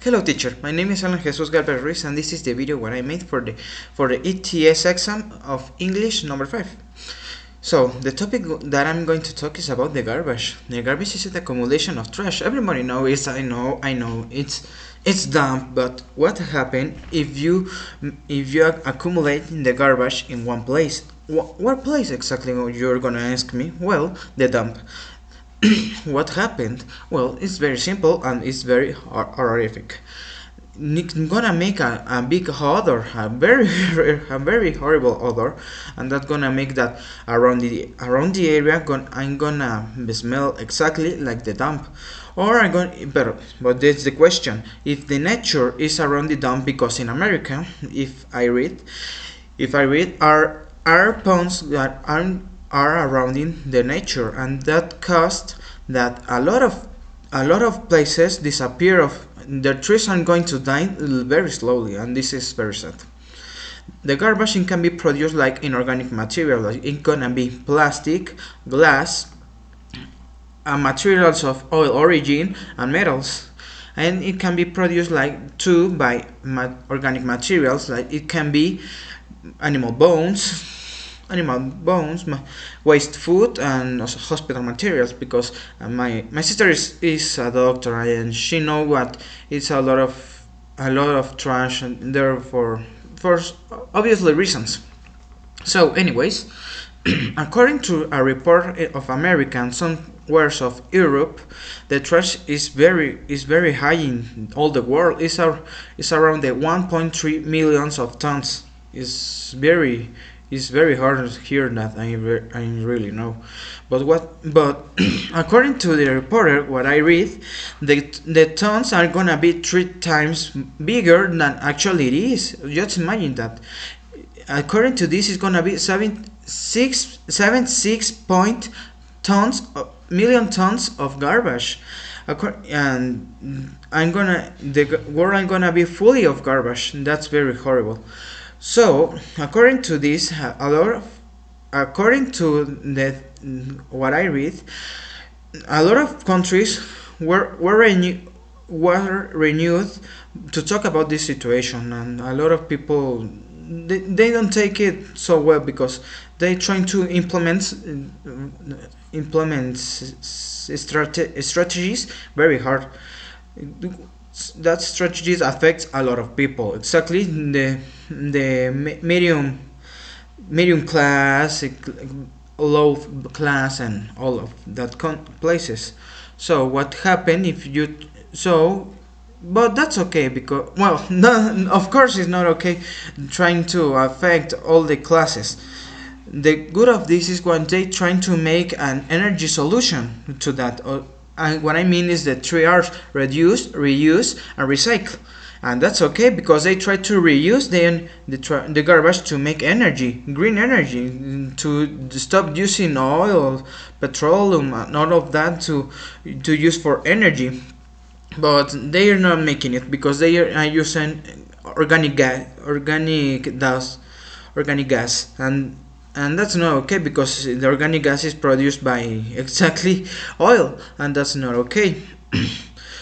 Hello teacher, my name is Alan Jesus Galvez Ruiz and this is the video what I made for the ETS exam of English number 5. So the topic that I'm going to talk is about the garbage. The garbage is the accumulation of trash. Everybody knows it. I know it's dumb, but what happens if you accumulate the garbage in one place? What place exactly you're gonna ask me? Well, the dump. What happened? Well, it's very simple and it's very horrific. It's gonna make a big odor, a very a very horrible odor, and that's gonna make that around the area. I'm gonna smell exactly like the dump, or I'm going. But that's the question: if the nature is around the dump, because in America, if I read are ponds that are around in the nature, and that caused that a lot of places disappear of the trees are going to die very slowly, and this is very sad. The garbage can be produced like inorganic material, like it gonna be plastic, glass, materials of oil origin, and metals. And it can be produced like too by organic materials, like it can be animal bones, waste food, and also hospital materials. Because my sister is a doctor, and she know what it's a lot of trash and there for obviously reasons. So, anyways, according to a report of America and somewhere of Europe, the trash is very high in all the world. It's around the 1.3 millions of tons. It's very hard to hear that. I really know, but according to the reporter, what I read, the tons are gonna be 3 times bigger than actually it is. Just imagine that. According to this, it's gonna be 76 point tons, million tons of garbage. And the world gonna be fully of garbage. That's very horrible. So, according to this, according to what I read, a lot of countries were renewed to talk about this situation, and a lot of people they don't take it so well, because they trying to implement strategies very hard. That strategies affects a lot of people. Exactly, the medium class, low class, and all of that places. So what happened if you so but that's okay, because, well, no, of course it's not okay trying to affect all the classes. The good of this is when they trying to make an energy solution to that. And what I mean is the 3 R's: reduce, reuse, and recycle. And that's okay, because they try to reuse the garbage to make energy, green energy, to stop using oil, petroleum, and all of that to use for energy. But they are not making it, because they are using organic gas, and that's not okay, because the organic gas is produced by exactly oil, and that's not okay.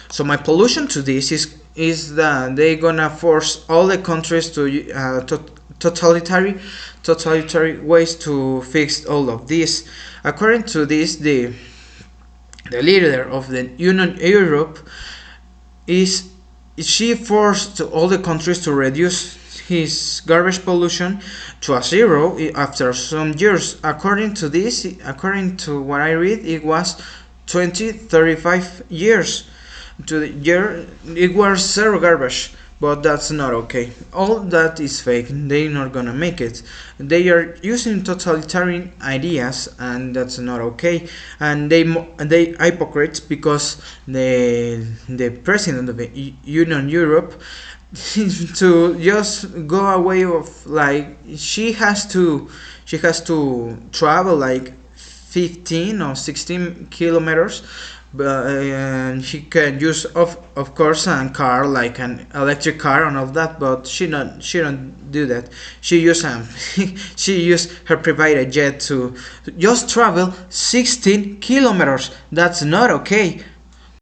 So my pollution to this is that they gonna force all the countries to totalitarian ways to fix all of this. According to this, the leader of the Union Europe is she forced all the countries to reduce his garbage pollution to a zero after some years. According to what I read, it was 35 years to the year it was zero garbage. But that's not okay. All that is fake. They're not gonna make it. They are using totalitarian ideas, and that's not okay. And they hypocrites, because the president of the Union Europe to just go away of, like, she has to travel like 15 or 16 kilometers, but she can use of course a car, like an electric car and all that, but she don't do that. She use she use her private jet to just travel 16 kilometers. That's not okay.